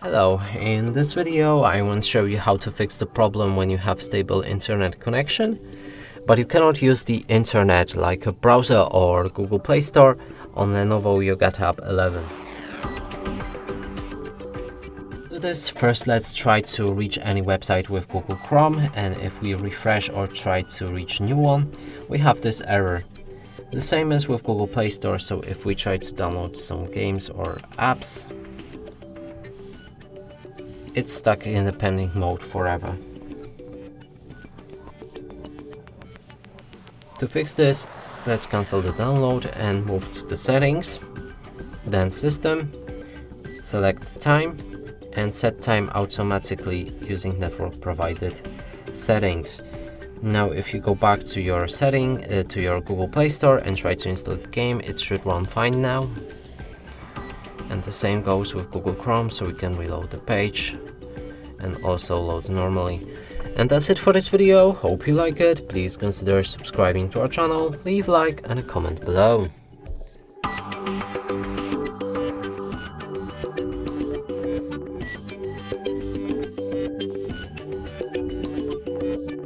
Hello, in this video I want to show you how to fix the problem when you have stable internet connection, but you cannot use the internet like a browser or Google Play Store on LENOVO Yoga Tab 11. To do this, first let's try to reach any website with Google Chrome, and if we refresh or try to reach new one, we have this error. The same as with Google Play Store, so if we try to download some games or apps, it's stuck in the pending mode forever. To fix this, let's cancel the download and move to the settings, then system, select time and set time automatically using network provided settings. Now if you go back to your setting, to your Google Play Store and try to install the game, it should run fine now. And the same goes with Google Chrome, so we can reload the page and also load normally. And that's it for this video. Hope you like it. Please consider subscribing to our channel, leave a like and a comment below.